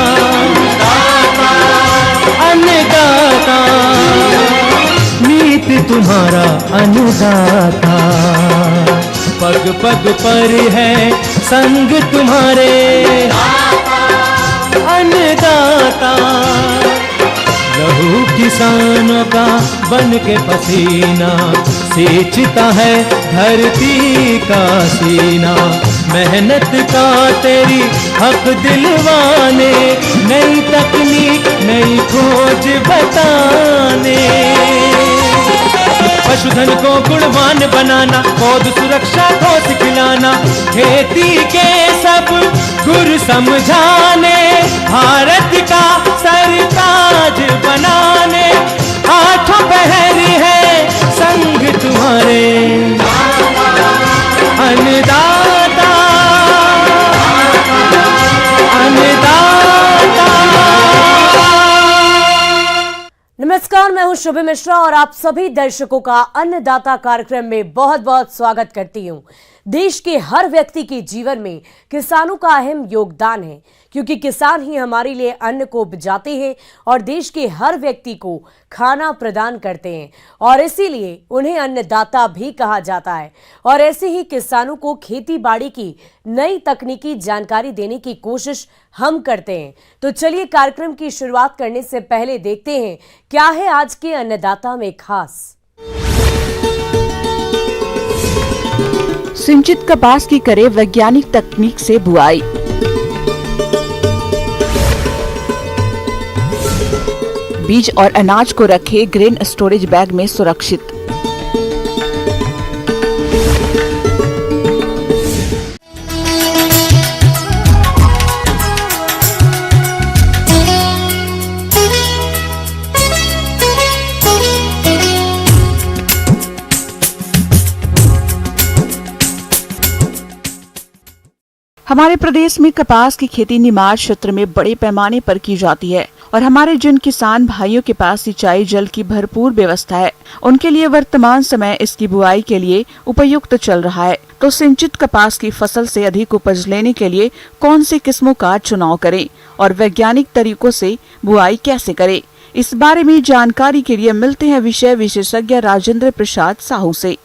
अन्नदाता, अन्नदाता, नीत तुम्हारा अन्नदाता, पग पग पर है संग तुम्हारे अन्नदाता। लहू किसानों का बन के पसीना सींचता है धरती का सीना, मेहनत का तेरी हक दिलवाने, नई तकनीक नई खोज बताने। पशुधन को गुणवान बनाना, पौध सुरक्षा को सिखलाना, खेती के सब गुर समझाने, भारत का सरताज बनाने, आठों पहर है संग तुम्हारे अन्नदाता, अन्नदाता। नमस्कार, मैं हूं शुभ मिश्रा और आप सभी दर्शकों का अन्नदाता कार्यक्रम में बहुत बहुत स्वागत करती हूं। देश के हर व्यक्ति के जीवन में किसानों का अहम योगदान है, क्योंकि किसान ही हमारे लिए अन्न को उपजाते हैं और देश के हर व्यक्ति को खाना प्रदान करते हैं, और इसीलिए उन्हें अन्नदाता भी कहा जाता है। और ऐसे ही किसानों को खेती बाड़ी की नई तकनीकी जानकारी देने की कोशिश हम करते हैं। तो चलिए कार्यक्रम की शुरुआत करने से पहले देखते हैं क्या है आज के अन्नदाता में खास। सिंचित कपास की करे वैज्ञानिक तकनीक से बुआई। बीज और अनाज को रखे ग्रेन स्टोरेज बैग में सुरक्षित। हमारे प्रदेश में कपास की खेती निमाड़ क्षेत्र में बड़े पैमाने पर की जाती है और हमारे जिन किसान भाइयों के पास सिंचाई जल की भरपूर व्यवस्था है, उनके लिए वर्तमान समय इसकी बुआई के लिए उपयुक्त चल रहा है। तो सिंचित कपास की फसल से अधिक उपज लेने के लिए कौन सी किस्मों का चुनाव करें और वैज्ञानिक तरीकों से बुआई कैसे करें, इस बारे में जानकारी के लिए मिलते हैं विषय विशेषज्ञ राजेंद्र प्रसाद साहू से।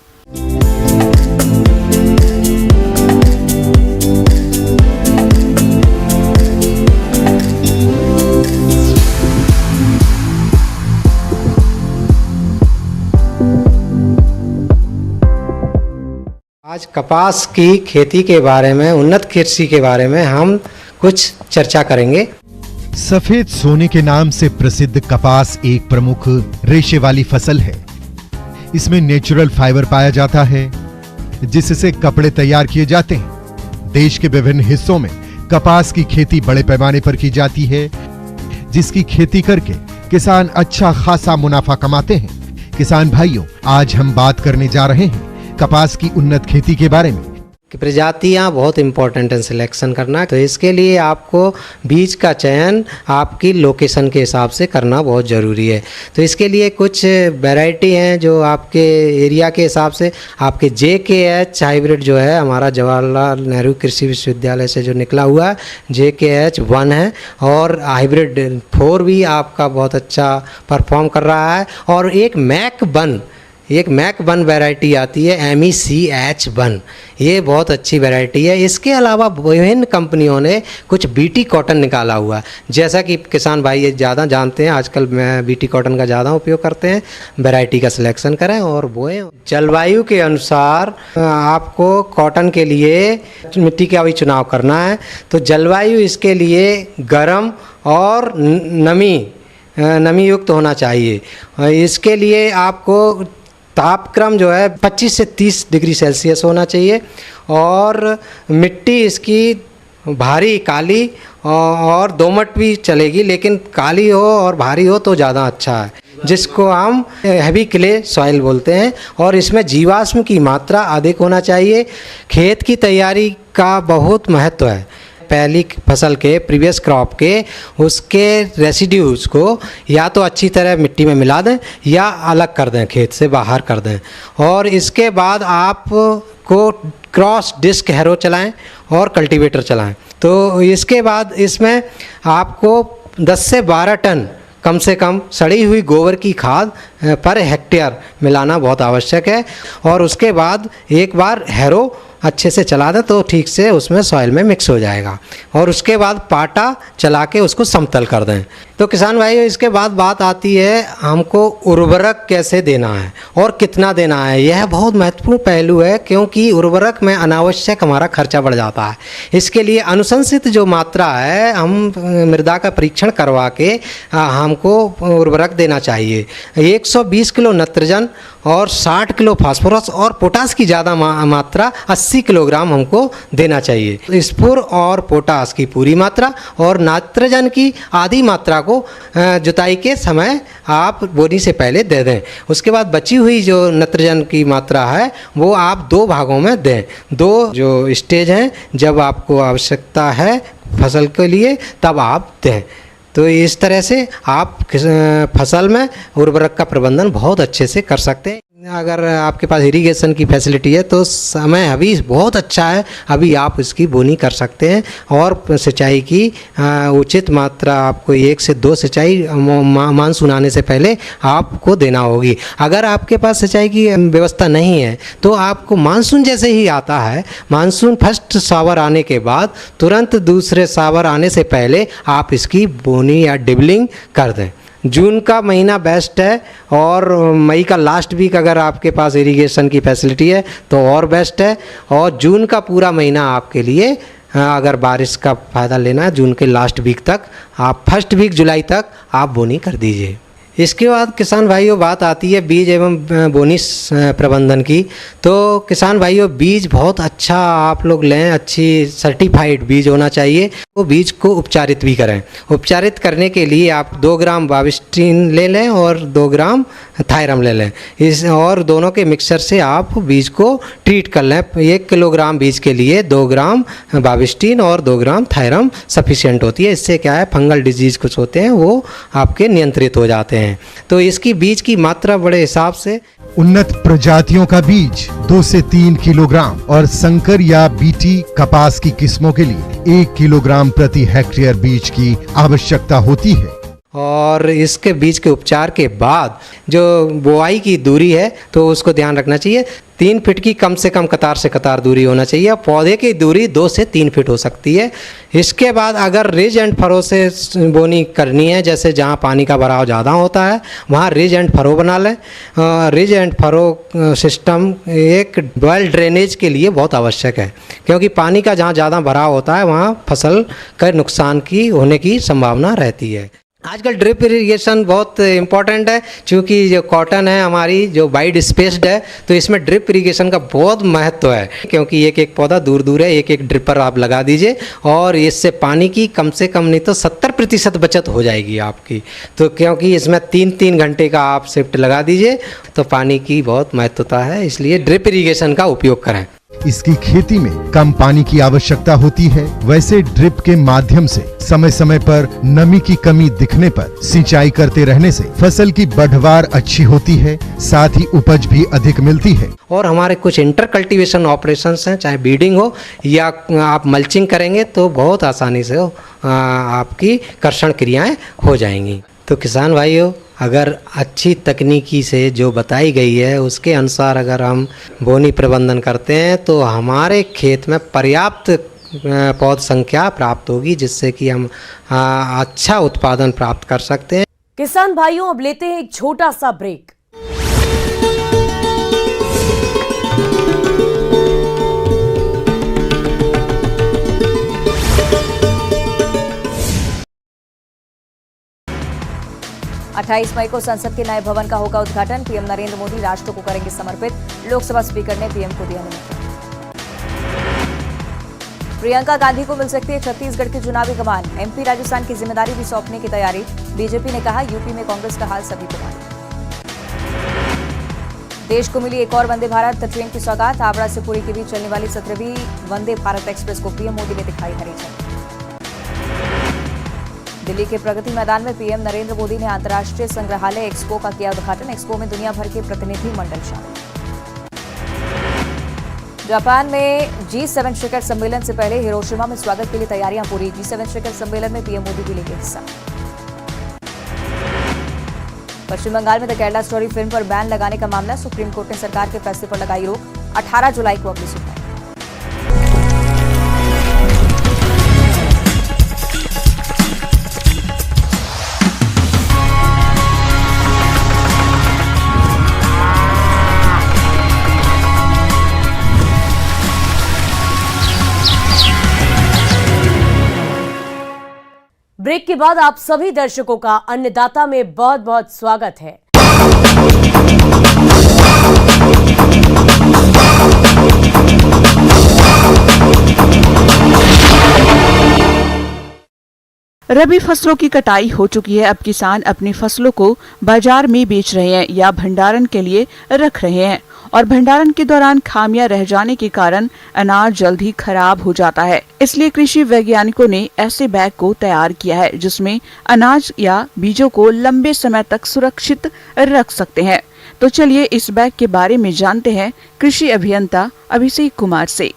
आज कपास की खेती के बारे में, उन्नत कृषि के बारे में हम कुछ चर्चा करेंगे। सफेद सोने के नाम से प्रसिद्ध कपास एक प्रमुख रेशे वाली फसल है। इसमें नेचुरल फाइबर पाया जाता है, जिससे कपड़े तैयार किए जाते हैं। देश के विभिन्न हिस्सों में कपास की खेती बड़े पैमाने पर की जाती है, जिसकी खेती करके किसान अच्छा खासा मुनाफा कमाते हैं। किसान भाइयों, आज हम बात करने जा रहे हैं कपास की उन्नत खेती के बारे में। प्रजातियां बहुत इंपॉर्टेंट है सिलेक्शन करना, तो इसके लिए आपको बीज का चयन आपकी लोकेशन के हिसाब से करना बहुत ज़रूरी है। तो इसके लिए कुछ वैरायटी हैं जो आपके एरिया के हिसाब से, आपके JKH हाइब्रिड जो है हमारा जवाहरलाल नेहरू कृषि विश्वविद्यालय से जो निकला हुआ है, JKH 1 है, और हाइब्रिड 4 भी आपका बहुत अच्छा परफॉर्म कर रहा है। और एक मैक 1 वैरायटी आती है MECH 1, ये बहुत अच्छी वैरायटी है। इसके अलावा विभिन्न कंपनियों ने कुछ BT कॉटन निकाला हुआ है, जैसा कि किसान भाई ये ज़्यादा जानते हैं, आजकल BT कॉटन का ज़्यादा उपयोग करते हैं। वैरायटी का सिलेक्शन करें और बोएं। जलवायु के अनुसार आपको कॉटन के लिए मिट्टी का भी चुनाव करना है। तो जलवायु इसके लिए गर्म और नमी युक्त होना चाहिए। इसके लिए आपको तापक्रम जो है 25 से 30 डिग्री सेल्सियस होना चाहिए, और मिट्टी इसकी भारी काली और दोमट भी चलेगी, लेकिन काली हो और भारी हो तो ज़्यादा अच्छा है, जिसको हम हैवी क्ले सॉइल बोलते हैं। और इसमें जीवाश्म की मात्रा अधिक होना चाहिए। खेत की तैयारी का बहुत महत्व है। पहली फसल के प्रीवियस क्रॉप के उसके रेसिड्यूज को या तो अच्छी तरह मिट्टी में मिला दें या अलग कर दें, खेत से बाहर कर दें। और इसके बाद आप को क्रॉस डिस्क हैरो चलाएं और कल्टीवेटर चलाएं। तो इसके बाद इसमें आपको 10 से 12 टन कम से कम सड़ी हुई गोबर की खाद पर हेक्टेयर मिलाना बहुत आवश्यक है। और उसके बाद एक बार हैरो अच्छे से चला दें तो ठीक से उसमें सॉइल में मिक्स हो जाएगा। और उसके बाद पाटा चला के उसको समतल कर दें। तो किसान भाइयों, इसके बाद बात आती है हमको उर्वरक कैसे देना है और कितना देना है। यह बहुत महत्वपूर्ण पहलू है, क्योंकि उर्वरक में अनावश्यक हमारा खर्चा बढ़ जाता है। इसके लिए अनुशंसित जो मात्रा है, हम मृदा का परीक्षण करवा के हमको उर्वरक देना चाहिए। 120 किलो नाइट्रोजन और 60 किलो फास्फोरस और पोटास की ज़्यादा मात्रा 80 किलोग्राम हमको देना चाहिए। स्फूर और पोटास की पूरी मात्रा और नाइट्रोजन की आधी मात्रा को जुताई के समय आप बोनी से पहले दे दें। उसके बाद बची हुई जो नाइट्रोजन की मात्रा है वो आप 2 भागों में दें। 2 जो स्टेज हैं, जब आपको आवश्यकता है फसल के लिए तब आप दें। तो इस तरह से आप फसल में उर्वरक का प्रबंधन बहुत अच्छे से कर सकते हैं। अगर आपके पास इरिगेशन की फैसिलिटी है तो समय अभी बहुत अच्छा है, अभी आप इसकी बोनी कर सकते हैं। और सिंचाई की उचित मात्रा आपको 1 से 2 सिंचाई मानसून आने से पहले आपको देना होगी। अगर आपके पास सिंचाई की व्यवस्था नहीं है तो आपको मानसून जैसे ही आता है, मानसून फर्स्ट शावर आने के बाद तुरंत दूसरे शावर आने से पहले आप इसकी बोनी या डिबलिंग कर दें। जून का महीना बेस्ट है और मई का लास्ट वीक अगर आपके पास इरिगेशन की फैसिलिटी है तो और बेस्ट है। और जून का पूरा महीना आपके लिए अगर बारिश का फ़ायदा लेना है, जून के लास्ट वीक तक आप फर्स्ट वीक जुलाई तक आप बोनी कर दीजिए। इसके बाद किसान भाइयों बात आती है बीज एवं बोनी प्रबंधन की। तो किसान भाइयों, बीज बहुत अच्छा आप लोग लें, अच्छी सर्टिफाइड बीज होना चाहिए। वो बीज को उपचारित भी करें। उपचारित करने के लिए आप 2 ग्राम बाविस्टिन ले लें और 2 ग्राम थायरम ले लें। इस और दोनों के मिक्सचर से आप बीज को ट्रीट कर लें। 1 किलोग्राम बीज के लिए 2 ग्राम बाविस्टिन और 2 ग्राम थायरम सफिशिएंट होती है। इससे क्या है, फंगल डिजीज़ कुछ होते हैं वो आपके नियंत्रित हो जाते हैं। तो इसकी बीज की मात्रा बड़े हिसाब से उन्नत प्रजातियों का बीज 2 से 3 किलोग्राम और संकर या बीटी कपास की किस्मों के लिए 1 किलोग्राम प्रति हेक्टेयर बीज की आवश्यकता होती है। और इसके बीज के उपचार के बाद जो बुआई की दूरी है तो उसको ध्यान रखना चाहिए। 3 फीट की कम से कम कतार से कतार दूरी होना चाहिए। पौधे की दूरी 2 से 3 फीट हो सकती है। इसके बाद अगर रिज एंड फरो से बोनी करनी है, जैसे जहाँ पानी का भराव ज़्यादा होता है वहाँ रिज एंड फरो बना लें। रिज एंड फरो सिस्टम एक वेल ड्रेनेज के लिए बहुत आवश्यक है, क्योंकि पानी का जहाँ ज़्यादा भराव होता है वहाँ फसल के नुकसान की होने की संभावना रहती है। आजकल ड्रिप इरिगेशन बहुत इम्पॉर्टेंट है, क्योंकि जो कॉटन है हमारी जो वाइड स्पेस्ड है तो इसमें ड्रिप इरिगेशन का बहुत महत्व है, क्योंकि एक एक पौधा दूर दूर है, एक एक ड्रिपर आप लगा दीजिए और इससे पानी की कम से कम नहीं तो 70% बचत हो जाएगी आपकी। तो क्योंकि इसमें 3-3 घंटे का आप शिफ्ट लगा दीजिए तो पानी की बहुत महत्वता है, इसलिए ड्रिप इरिगेशन का उपयोग करें। इसकी खेती में कम पानी की आवश्यकता होती है। वैसे ड्रिप के माध्यम से समय समय पर नमी की कमी दिखने पर सिंचाई करते रहने से फसल की बढ़वार अच्छी होती है, साथ ही उपज भी अधिक मिलती है। और हमारे कुछ इंटर कल्टीवेशन ऑपरेशंस हैं, चाहे बीडिंग हो या आप मल्चिंग करेंगे तो बहुत आसानी से आपकी कर्षण क्रियाएं हो जाएंगी। तो किसान भाइयों, अगर अच्छी तकनीकी से जो बताई गई है उसके अनुसार अगर हम बोनी प्रबंधन करते हैं तो हमारे खेत में पर्याप्त पौध संख्या प्राप्त होगी, जिससे कि हम अच्छा उत्पादन प्राप्त कर सकते हैं। किसान भाइयों, अब लेते हैं एक छोटा सा ब्रेक। अट्ठाईस मई को संसद के नए भवन का होगा उद्घाटन। पीएम नरेंद्र मोदी राष्ट्र को करेंगे समर्पित। लोकसभा स्पीकर ने पीएम को दिया निमंत्रण। प्रियंका गांधी को मिल सकती है छत्तीसगढ़ की चुनावी कमान। एमपी राजस्थान की जिम्मेदारी भी सौंपने की तैयारी। बीजेपी ने कहा यूपी में कांग्रेस का हाल सभी को मालूम। देश को मिली एक और वंदे भारत ट्रेन की सौगात। हावड़ा से पुरी के बीच चलने वाली 17वीं वंदे भारत एक्सप्रेस को पीएम मोदी ने दिखाई हरी झंडी। दिल्ली के प्रगति मैदान में पीएम नरेंद्र मोदी ने अंतर्राष्ट्रीय संग्रहालय एक्सपो का किया उद्घाटन। एक्सपो में दुनिया भर के प्रतिनिधि मंडल शामिल। जापान में G7 शिखर सम्मेलन से पहले हिरोशिमा में स्वागत के लिए तैयारियां पूरी। G7 शिखर सम्मेलन में पीएम मोदी भी लेंगे हिस्सा। पश्चिम बंगाल में द केरला स्टोरी फिल्म पर बैन लगाने का मामला, सुप्रीम कोर्ट ने सरकार के फैसले पर लगाई रोक। 18 जुलाई को अगली सुनवाई। ब्रेक के बाद आप सभी दर्शकों का अन्नदाता में बहुत बहुत स्वागत है। रबी फसलों की कटाई हो चुकी है। अब किसान अपनी फसलों को बाजार में बेच रहे हैं या भंडारण के लिए रख रहे हैं, और भंडारण के दौरान खामियां रह जाने के कारण अनाज जल्द ही खराब हो जाता है। इसलिए कृषि वैज्ञानिकों ने ऐसे बैग को तैयार किया है जिसमें अनाज या बीजों को लंबे समय तक सुरक्षित रख सकते हैं। तो चलिए इस बैग के बारे में जानते हैं कृषि अभियंता अभिषेक कुमार से।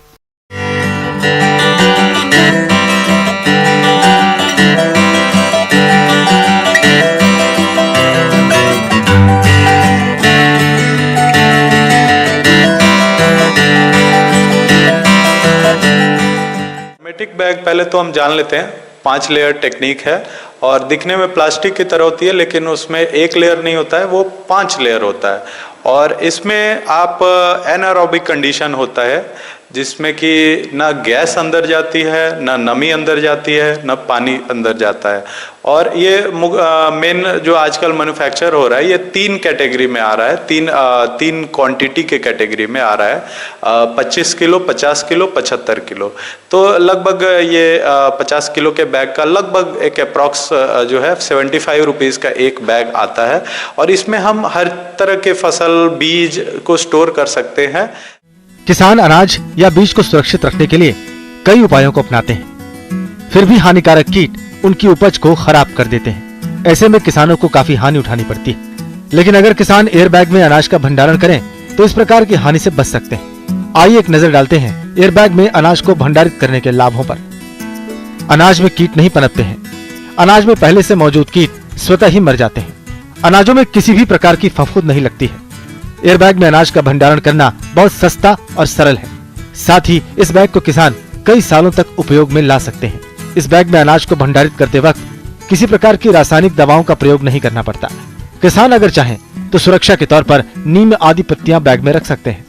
हेर्मेटिक बैग पहले तो हम जान लेते हैं 5 लेयर टेक्निक है और दिखने में प्लास्टिक की तरह होती है, लेकिन उसमें एक लेयर नहीं होता है, वो 5 लेयर होता है। और इसमें आप एनारोबिक कंडीशन होता है जिसमें कि ना गैस अंदर जाती है, ना नमी अंदर जाती है, ना पानी अंदर जाता है। और ये मेन जो आजकल मैन्युफैक्चर हो रहा है ये 3 कैटेगरी में आ रहा है, 3 क्वांटिटी के कैटेगरी में आ रहा है, 25 किलो, 50 किलो, 75 किलो। तो लगभग ये 50 किलो के बैग का लगभग एक अप्रॉक्स जो है 75 रुपीज़ का एक बैग आता है। और इसमें हम हर तरह के फसल, बीज को स्टोर कर सकते हैं। किसान अनाज या बीज को सुरक्षित रखने के लिए कई उपायों को अपनाते हैं, फिर भी हानिकारक कीट उनकी उपज को खराब कर देते हैं। ऐसे में किसानों को काफी हानि उठानी पड़ती है। लेकिन अगर किसान एयरबैग में अनाज का भंडारण करें तो इस प्रकार की हानि से बच सकते हैं। आइए एक नजर डालते हैं एयरबैग में अनाज को भंडारित करने के लाभों पर। अनाज में कीट नहीं पनपते हैं। अनाज में पहले से मौजूद कीट स्वतः ही मर जाते हैं। अनाजों में किसी भी प्रकार की फफूंद नहीं लगती है। एयरबैग में अनाज का भंडारण करना बहुत सस्ता और सरल है। साथ ही इस बैग को किसान कई सालों तक उपयोग में ला सकते हैं। इस बैग में अनाज को भंडारित करते वक्त किसी प्रकार की रासायनिक दवाओं का प्रयोग नहीं करना पड़ता। किसान अगर चाहें तो सुरक्षा के तौर पर नीम आदि पत्तियां बैग में रख सकते हैं।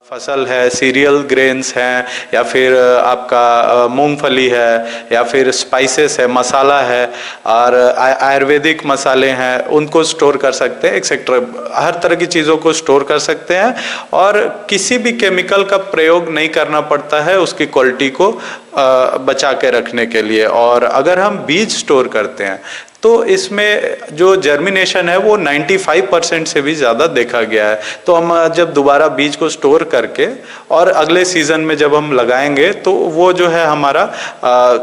फसल है, सीरियल ग्रेन्स हैं, या फिर आपका मूंगफली है, या फिर स्पाइसेस है, मसाला है, और आयुर्वेदिक मसाले हैं, उनको स्टोर कर सकते हैं, एक्सेट्रा हर तरह की चीज़ों को स्टोर कर सकते हैं। और किसी भी केमिकल का प्रयोग नहीं करना पड़ता है उसकी क्वालिटी को बचा के रखने के लिए। और अगर हम बीज स्टोर करते हैं तो इसमें जो जर्मिनेशन है वो 95% से भी ज़्यादा देखा गया है। तो हम जब दोबारा बीज को स्टोर करके और अगले सीज़न में जब हम लगाएंगे तो वो जो है हमारा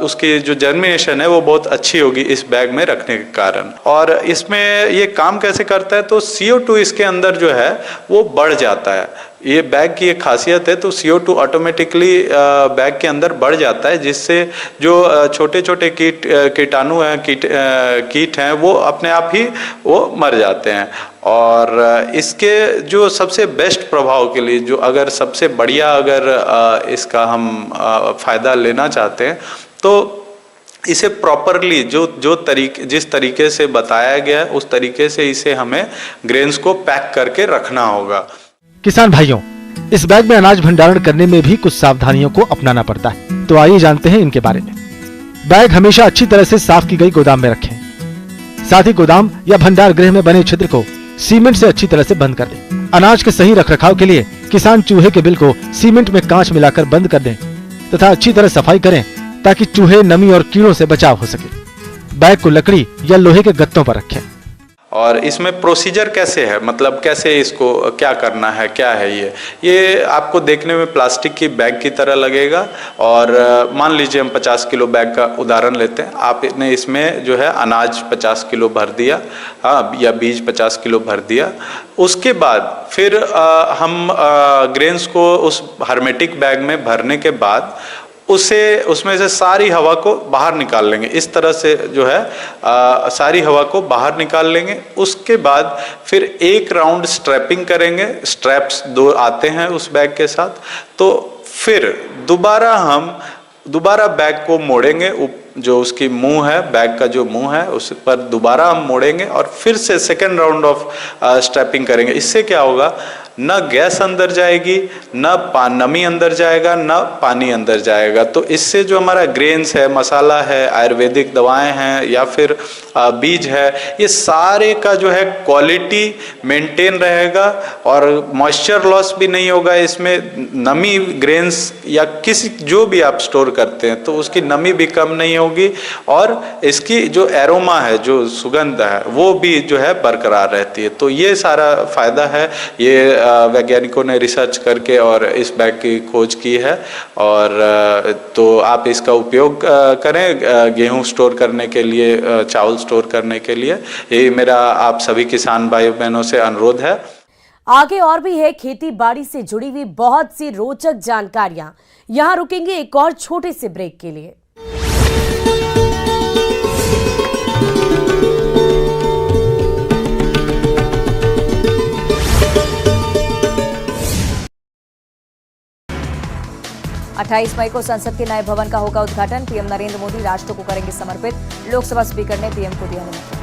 उसकी जो जर्मिनेशन है वो बहुत अच्छी होगी इस बैग में रखने के कारण। और इसमें ये काम कैसे करता है, तो CO2 इसके अंदर जो है वो बढ़ जाता है। ये बैग की एक खासियत है। तो CO2 ऑटोमेटिकली बैग के अंदर बढ़ जाता है, जिससे जो छोटे छोटे कीटाणु हैं, कीट हैं, वो अपने आप ही वो मर जाते हैं। और इसके जो सबसे बेस्ट प्रभाव के लिए, जो अगर सबसे बढ़िया अगर इसका हम फ़ायदा लेना चाहते हैं तो इसे प्रॉपरली जिस तरीके से बताया गया है उस तरीके से इसे हमें ग्रेन्स को पैक करके रखना होगा। किसान भाइयों, इस बैग में अनाज भंडारण करने में भी कुछ सावधानियों को अपनाना पड़ता है। तो आइए जानते हैं इनके बारे में। बैग हमेशा अच्छी तरह से साफ की गई गोदाम में रखें। साथ ही गोदाम या भंडार गृह में बने छिद्र को सीमेंट से अच्छी तरह से बंद कर दें। अनाज के सही रखरखाव के लिए किसान चूहे के बिल को सीमेंट में कांच मिलाकर बंद कर दें तथा अच्छी तरह सफाई करें ताकि चूहे, नमी और कीड़ों से बचाव हो सके। बैग को लकड़ी या लोहे के गत्तों पर रखें। और इसमें प्रोसीजर कैसे है, मतलब कैसे इसको क्या करना है, क्या है ये आपको देखने में प्लास्टिक की बैग की तरह लगेगा। और मान लीजिए हम 50 किलो बैग का उदाहरण लेते हैं, आपने इसमें जो है अनाज 50 किलो भर दिया, हाँ, या बीज 50 किलो भर दिया। उसके बाद फिर हम ग्रेन्स को उस हर्मेटिक बैग में भरने के बाद उसमें से सारी हवा को बाहर निकाल लेंगे। इस तरह से जो है सारी हवा को बाहर निकाल लेंगे। उसके बाद फिर एक राउंड स्ट्रैपिंग करेंगे। स्ट्रैप्स 2 आते हैं उस बैग के साथ। तो फिर दोबारा बैग को मोड़ेंगे, जो उसकी मुंह है, बैग का जो मुंह है उस पर दोबारा हम मोड़ेंगे और फिर से सेकेंड राउंड ऑफ स्ट्रैपिंग करेंगे। इससे क्या होगा, न गैस अंदर जाएगी, न नमी अंदर जाएगा, न पानी अंदर जाएगा। तो इससे जो हमारा ग्रेन्स है, मसाला है, आयुर्वेदिक दवाएं हैं या फिर बीज है, ये सारे का जो है क्वालिटी मेंटेन रहेगा और मॉइस्चर लॉस भी नहीं होगा। इसमें नमी ग्रेन्स या किसी जो भी आप स्टोर करते हैं तो उसकी नमी भी कम नहीं होगी और इसकी जो एरोमा है, जो सुगंध है, वो भी जो है बरकरार रहती है। तो ये सारा फायदा है। ये वैज्ञानिकों ने रिसर्च करके और इस बैग की खोज की है। और तो आप इसका उपयोग करें गेहूं स्टोर करने के लिए, चावल स्टोर करने के लिए। ये मेरा आप सभी किसान भाई बहनों से अनुरोध है। आगे और भी है खेती बाड़ी से जुड़ी हुई बहुत सी रोचक जानकारियां। यहां रुकेंगे एक और छोटे से ब्रेक के लिए। अट्ठाईस मई को संसद के नए भवन का होगा उद्घाटन। पीएम नरेंद्र मोदी राष्ट्र को करेंगे समर्पित। लोकसभा स्पीकर ने पीएम को दिया निमंत्रण।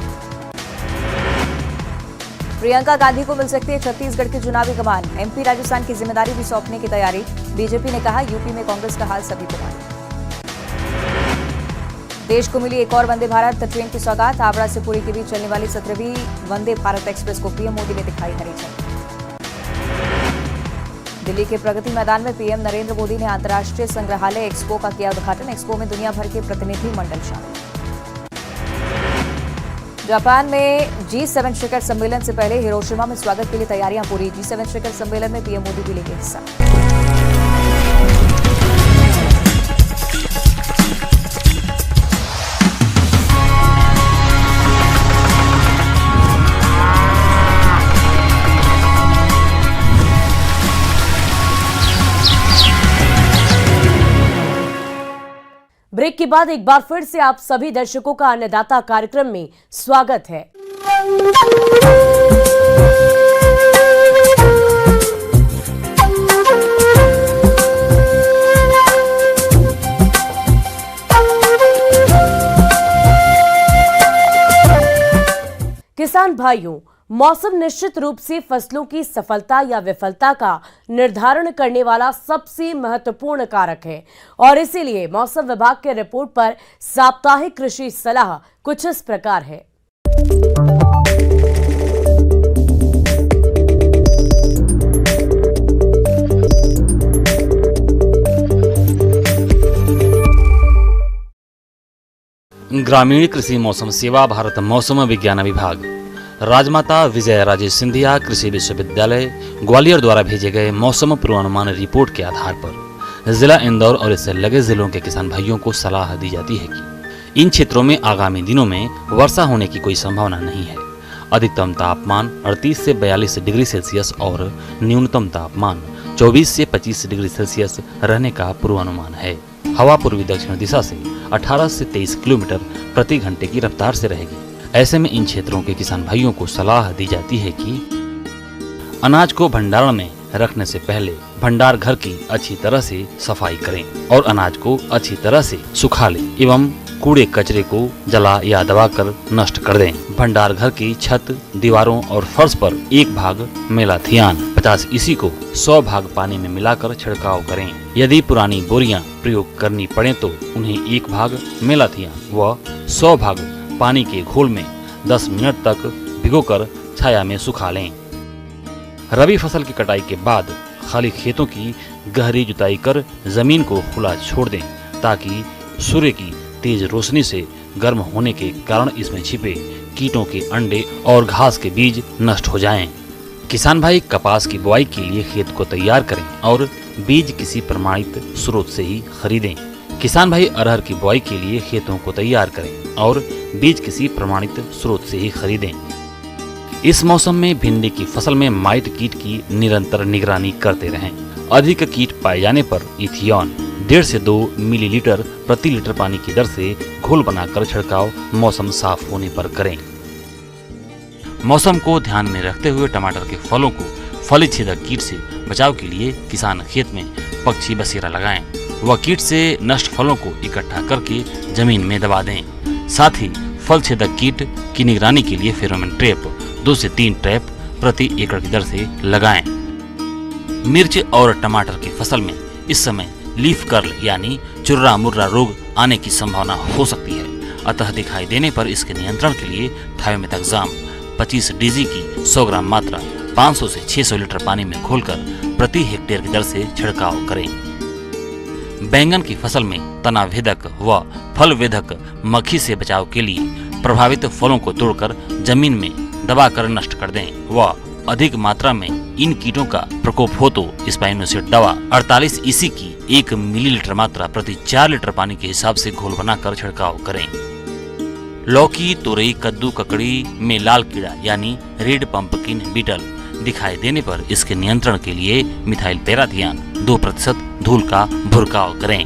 प्रियंका गांधी को मिल सकती है छत्तीसगढ़ की चुनावी कमान। एमपी राजस्थान की जिम्मेदारी भी सौंपने की तैयारी। बीजेपी ने कहा यूपी में कांग्रेस का हाल सभी को मालूम। देश को मिली एक और वंदे भारत ट्रेन की सौगात। हावड़ा से पुरी के बीच चलने वाली 17वीं वंदे भारत एक्सप्रेस को पीएम मोदी ने दिखाई हरी झंडी। दिल्ली के प्रगति मैदान में पीएम नरेंद्र मोदी ने अंतर्राष्ट्रीय संग्रहालय एक्सपो का किया उद्घाटन। एक्सपो में दुनिया भर के प्रतिनिधि मंडल शामिल। जापान में G7 शिखर सम्मेलन से पहले हिरोशिमा में स्वागत के लिए तैयारियां पूरी। G7 शिखर सम्मेलन में पीएम मोदी भी लेंगे हिस्सा। ब्रेक के बाद एक बार फिर से आप सभी दर्शकों का अन्नदाता कार्यक्रम में स्वागत है। किसान भाइयों, मौसम निश्चित रूप से फसलों की सफलता या विफलता का निर्धारण करने वाला सबसे महत्वपूर्ण कारक है और इसीलिए मौसम विभाग के रिपोर्ट पर साप्ताहिक कृषि सलाह कुछ इस प्रकार है। ग्रामीण कृषि मौसम सेवा, भारत मौसम विज्ञान विभाग, राजमाता विजय राजे सिंधिया कृषि विश्वविद्यालय ग्वालियर द्वारा भेजे गए मौसम पूर्वानुमान रिपोर्ट के आधार पर जिला इंदौर और इससे लगे जिलों के किसान भाइयों को सलाह दी जाती है कि इन क्षेत्रों में आगामी दिनों में वर्षा होने की कोई संभावना नहीं है। अधिकतम तापमान 38 से 42 डिग्री सेल्सियस और न्यूनतम तापमान 24 से 25 डिग्री सेल्सियस रहने का पूर्वानुमान है। हवा पूर्वी दक्षिण दिशा से 18 से 23 किलोमीटर प्रति घंटे की रफ्तार से रहेगी। ऐसे में इन क्षेत्रों के किसान भाइयों को सलाह दी जाती है कि अनाज को भंडारण में रखने से पहले भंडार घर की अच्छी तरह से सफाई करें और अनाज को अच्छी तरह से सुखा लें एवं कूड़े कचरे को जला या दबाकर नष्ट कर दें। भंडार घर की छत, दीवारों और फर्श पर 1 भाग मेलाथियान 50 ईसी को 100 भाग पानी में मिलाकर छिड़काव करें। यदि पुरानी बोरियां प्रयोग करनी पड़े तो उन्हें 1 भाग मेलाथियान व 100 भाग पानी के घोल में 10 मिनट तक भिगोकर छाया में सुखा लें। रबी फसल की कटाई के बाद खाली खेतों की गहरी जुताई कर जमीन को खुला छोड़ दें ताकि सूर्य की तेज रोशनी से गर्म होने के कारण इसमें छिपे कीटों के अंडे और घास के बीज नष्ट हो जाएं। किसान भाई कपास की बुआई के लिए खेत को तैयार करें और बीज किसी प्रमाणित स्रोत से ही खरीदें। किसान भाई अरहर की बुआई के लिए खेतों को तैयार करें और बीज किसी प्रमाणित स्रोत से ही खरीदें। इस मौसम में भिंडी की फसल में माइट कीट की निरंतर निगरानी करते रहें। अधिक कीट पाए जाने पर इथियॉन 1.5 से 2 मिलीलीटर प्रति लीटर पानी की दर से घोल बनाकर छिड़काव मौसम साफ होने पर करें। मौसम को ध्यान में रखते हुए टमाटर के फलों को फली छेदक कीट से बचाव के लिए किसान खेत में पक्षी बसेरा लगाएं। वह कीट से नष्ट फलों को इकट्ठा करके जमीन में दबा दें। साथ ही फल छेदक कीट की निगरानी के लिए फेरोमोन ट्रैप 2 से 3 ट्रैप प्रति एकड़ की दर से लगाएं। मिर्च और टमाटर की फसल में इस समय लीफ कर्ल यानी चुर्रा मुर्रा रोग आने की संभावना हो सकती है। अतः दिखाई देने पर इसके नियंत्रण के लिए थायोमेथाक्साम 25 डीजी की 100 ग्राम मात्रा 500 से 600 लीटर पानी में घोलकर प्रति हेक्टेयर की दर से छिड़काव करें। बैंगन की फसल में तना भेदक व फल वेदक मक्खी से बचाव के लिए प्रभावित फलों को तोड़कर जमीन में दबाकर नष्ट कर दें व अधिक मात्रा में इन कीटों का प्रकोप हो तो स्पाइनोसेट दवा 48 ईसी की 1 मिलीलीटर मात्रा प्रति 4 लीटर पानी के हिसाब से घोल बनाकर छिड़काव करें। लौकी, तोरई, कद्दू, ककड़ी में लाल कीड़ा यानी रेड पंपकिन बीटल दिखाई देने पर इसके नियंत्रण के लिए मिथाइल पैराथियान 2% धूल का भुरकाव करें।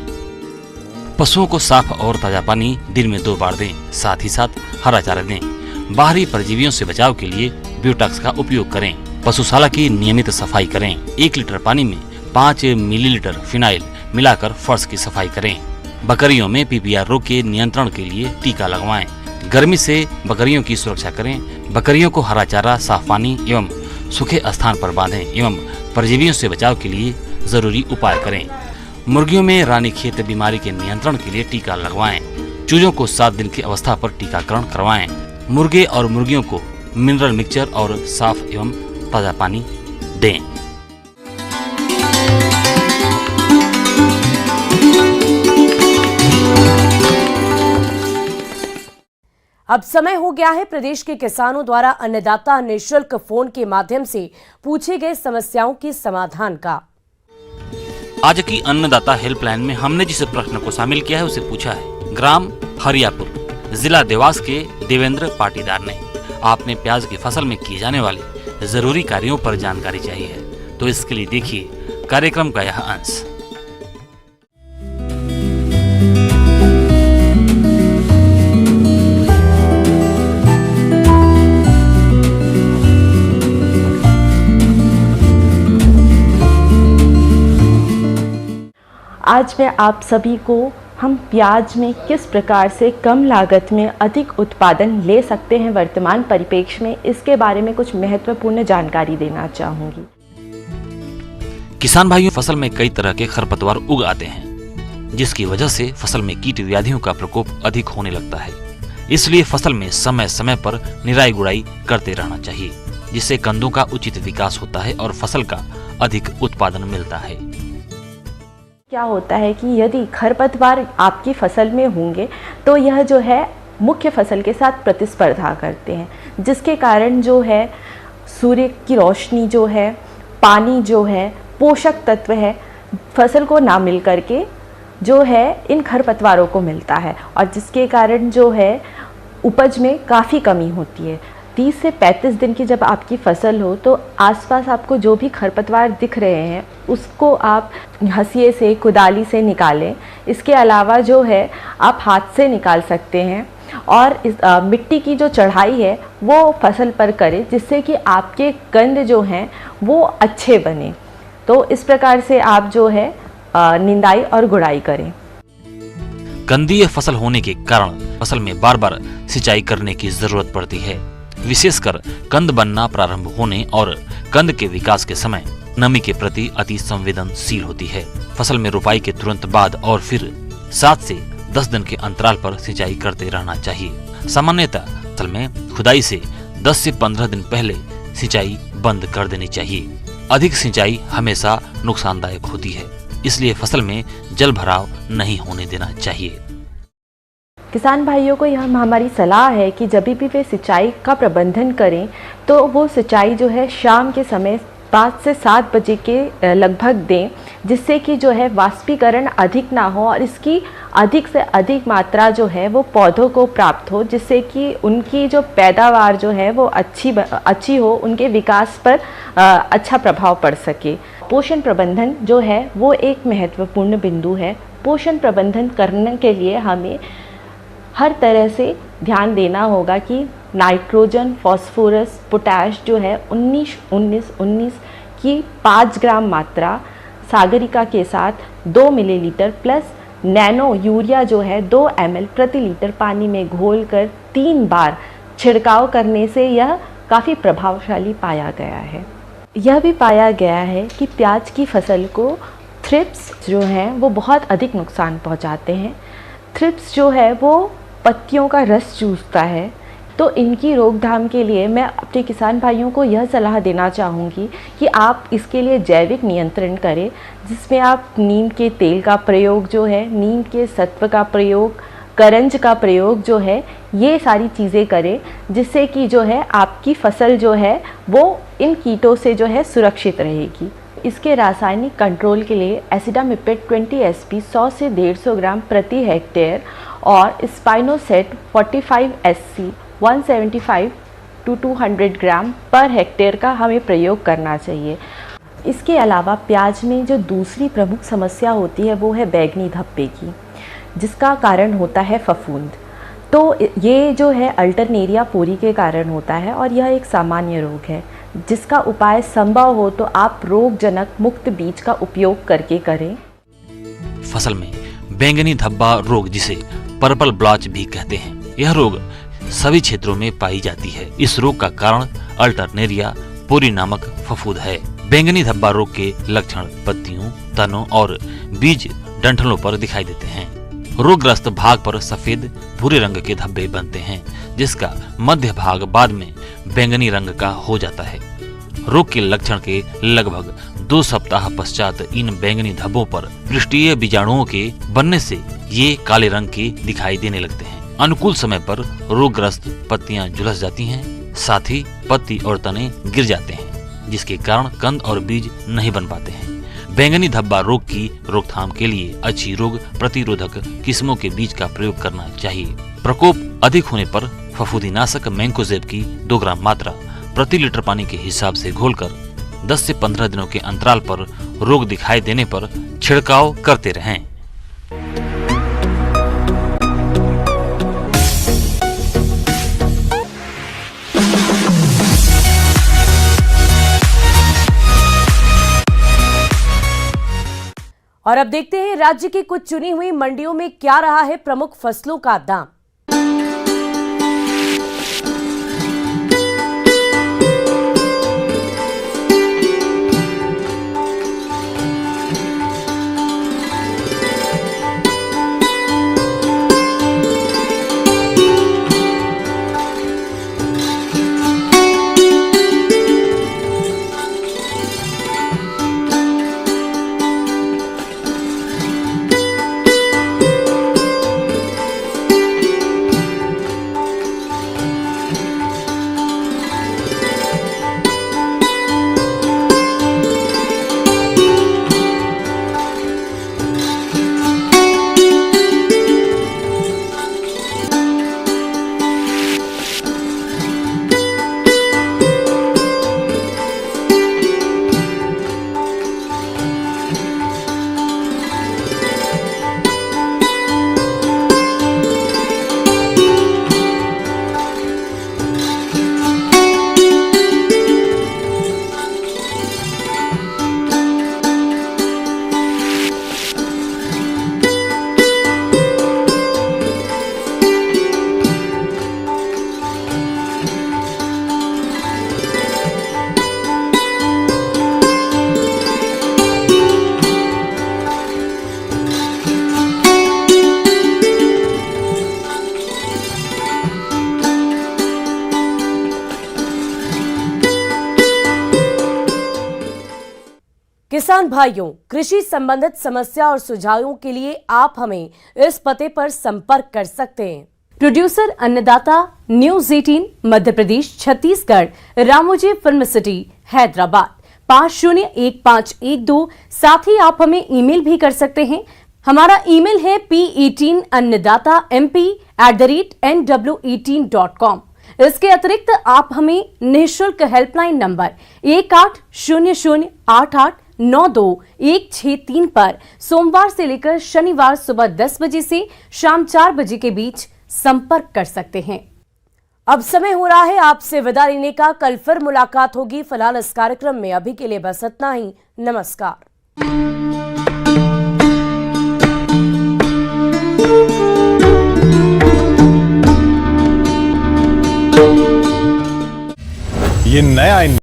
पशुओं को साफ और ताजा पानी दिन में 2 बार दें। साथ ही साथ हरा चारा दें। बाहरी परजीवियों से बचाव के लिए ब्यूटॉक्स का उपयोग करें। पशुशाला की नियमित सफाई करें। 1 लीटर पानी में 5 मिलीलीटर फिनाइल मिलाकर फर्श की सफाई करें। बकरियों में पीपीआर रोग के नियंत्रण के लिए टीका लगवाएं। गर्मी से बकरियों की सुरक्षा करें। बकरियों को हरा चारा, साफ पानी एवं सूखे स्थान पर बांधें एवं परजीवियों से बचाव के लिए जरूरी उपाय करें। मुर्गियों में रानीखेत बीमारी के नियंत्रण के लिए टीका लगवाएं। चूजों को 7 दिन की अवस्था पर टीकाकरण करवाएं। मुर्गे और मुर्गियों को मिनरल मिक्सचर और साफ एवं ताजा पानी दें। अब समय हो गया है प्रदेश के किसानों द्वारा अन्नदाता निःशुल्क फोन के माध्यम से पूछे गए समस्याओं के समाधान का। आज की अन्नदाता हेल्पलाइन में हमने जिस प्रश्न को शामिल किया है उसे पूछा है ग्राम हरियापुर, जिला देवास के देवेंद्र पाटीदार ने। आपने प्याज की फसल में किए जाने वाले जरूरी कार्यों पर जानकारी चाहिए है, तो इसके लिए देखिए कार्यक्रम का यह अंश। आज मैं आप सभी को हम प्याज में किस प्रकार से कम लागत में अधिक उत्पादन ले सकते हैं वर्तमान परिप्रेक्ष्य में, इसके बारे में कुछ महत्वपूर्ण जानकारी देना चाहूँगी। किसान भाइयों, फसल में कई तरह के खरपतवार उग आते हैं, जिसकी वजह से फसल में कीट व्याधियों का प्रकोप अधिक होने लगता है। इसलिए फसल में समय समय पर निराई गुड़ाई करते रहना चाहिए, जिससे कंदों का उचित विकास होता है और फसल का अधिक उत्पादन मिलता है। क्या होता है कि यदि खरपतवार आपकी फसल में होंगे तो यह जो है मुख्य फसल के साथ प्रतिस्पर्धा करते हैं, जिसके कारण जो है सूर्य की रोशनी जो है, पानी जो है, पोषक तत्व है, फसल को ना मिल करके जो है इन खरपतवारों को मिलता है और जिसके कारण जो है उपज में काफ़ी कमी होती है। 30 से 35 दिन की जब आपकी फसल हो तो आसपास आपको जो भी खरपतवार दिख रहे हैं उसको आप हंसिए से, कुदाली से निकालें। इसके अलावा जो है आप हाथ से निकाल सकते हैं और इस मिट्टी की जो चढ़ाई है वो फसल पर करें, जिससे कि आपके कंद जो हैं वो अच्छे बने। तो इस प्रकार से आप जो है निंदाई और गुड़ाई करें। कंदीय फसल होने के कारण फसल में बार बार सिंचाई करने की जरूरत पड़ती है, विशेषकर कंद बनना प्रारंभ होने और कंद के विकास के समय नमी के प्रति अति संवेदनशील होती है। फसल में रुपाई के तुरंत बाद और फिर 7 से 10 दिन के अंतराल पर सिंचाई करते रहना चाहिए। सामान्यतः फसल में खुदाई से 10 से 15 दिन पहले सिंचाई बंद कर देनी चाहिए। अधिक सिंचाई हमेशा नुकसानदायक होती है, इसलिए फसल में जल भराव नहीं होने देना चाहिए। किसान भाइयों को यह हमारी सलाह है कि जब भी वे सिंचाई का प्रबंधन करें तो वो सिंचाई जो है शाम के समय 5 से 7 बजे के लगभग दें, जिससे कि जो है वाष्पीकरण अधिक ना हो और इसकी अधिक से अधिक मात्रा जो है वो पौधों को प्राप्त हो, जिससे कि उनकी जो पैदावार जो है वो अच्छी हो, उनके विकास पर अच्छा प्रभाव पड़ सके। पोषण प्रबंधन जो है वो एक महत्वपूर्ण बिंदु है। पोषण प्रबंधन करने के लिए हमें हर तरह से ध्यान देना होगा कि नाइट्रोजन, फास्फोरस, पोटैश जो है 19 की 5 ग्राम मात्रा सागरिका के साथ 2 मिलीलीटर प्लस नैनो यूरिया जो है 2 ml प्रति लीटर पानी में घोलकर 3 बार छिड़काव करने से यह काफ़ी प्रभावशाली पाया गया है। यह भी पाया गया है कि प्याज की फसल को थ्रिप्स जो हैं वो बहुत अधिक नुकसान पहुंचाते हैं। थ्रिप्स जो है वो पत्तियों का रस चूसता है, तो इनकी रोकथाम के लिए मैं अपने किसान भाइयों को यह सलाह देना चाहूँगी कि आप इसके लिए जैविक नियंत्रण करें, जिसमें आप नीम के तेल का प्रयोग जो है, नीम के सत्व का प्रयोग, करंज का प्रयोग जो है, ये सारी चीज़ें करें, जिससे कि जो है आपकी फसल जो है वो इन कीटों से जो है सुरक्षित रहेगी। इसके रासायनिक कंट्रोल के लिए एसिडामिपेट 20 SP 100 से 150 ग्राम प्रति हेक्टेयर और स्पाइनोसेट 45 SC 175 to 200 gram per hectare का हमें प्रयोग करना चाहिए। इसके अलावा प्याज में जो दूसरी प्रमुख समस्या होती है वो है बैंगनी धब्बे की, जिसका कारण होता है फफूंद। तो ये जो है अल्टरनेरिया पोरी के कारण होता है और यह एक सामान्य रोग है, जिसका उपाय संभव हो तो आप रोगजनक मुक्त बीज का उपयोग करके करें। फसल में बैंगनी धब्बा रोग, जिसे पर्पल ब्लॉच भी कहते हैं, यह रोग सभी क्षेत्रों में पाई जाती है। इस रोग का कारण अल्टरनेरिया पोरी नामक फफूंद है। बैंगनी धब्बा रोग के लक्षण पत्तियों, तनों और बीज डंठलों पर दिखाई देते हैं। रोगग्रस्त भाग पर सफेद भूरे रंग के धब्बे बनते हैं, जिसका मध्य भाग बाद में बैंगनी रंग का हो जाता है। रोग के लक्षण के लगभग 2 सप्ताह पश्चात इन बैंगनी धब्बों पर पृष्ठीय बीजाणुओं के बनने से ये काले रंग के दिखाई देने लगते हैं। अनुकूल समय पर रोगग्रस्त पत्तियां झुलस जाती हैं, साथ ही पत्ती और तने गिर जाते हैं, जिसके कारण कंद और बीज नहीं बन पाते हैं। बैंगनी धब्बा रोग की रोकथाम के लिए अच्छी रोग प्रतिरोधक किस्मों के बीज का प्रयोग करना चाहिए। प्रकोप अधिक होने पर फफूंदीनाशक मैंकोजेब की 2 ग्राम मात्रा प्रति लीटर पानी के हिसाब से घोलकर 10 से 15 दिनों के अंतराल पर रोग दिखाई देने पर छिड़काव करते रहें। और अब देखते हैं राज्य की कुछ चुनी हुई मंडियों में क्या रहा है प्रमुख फसलों का दाम। किसान भाइयों, कृषि संबंधित समस्या और सुझावों के लिए आप हमें इस पते पर संपर्क कर सकते हैं। प्रोड्यूसर अन्नदाता, news 18, Madhya Pradesh, Chhattisgarh, Ramoji film city, Hyderabad 501512। साथ ही आप हमें ईमेल भी कर सकते हैं। हमारा ईमेल है p18annadatamp@nw18.com। इसके अतिरिक्त आप हमें निःशुल्क हेल्पलाइन नंबर 180088926163 पर सोमवार से लेकर शनिवार सुबह 10 बजे से शाम 4 बजे के बीच संपर्क कर सकते हैं। अब समय हो रहा है आपसे विदा लेने का। कल फिर मुलाकात होगी। फिलहाल इस कार्यक्रम में अभी के लिए बस इतना ही। नमस्कार। ये नया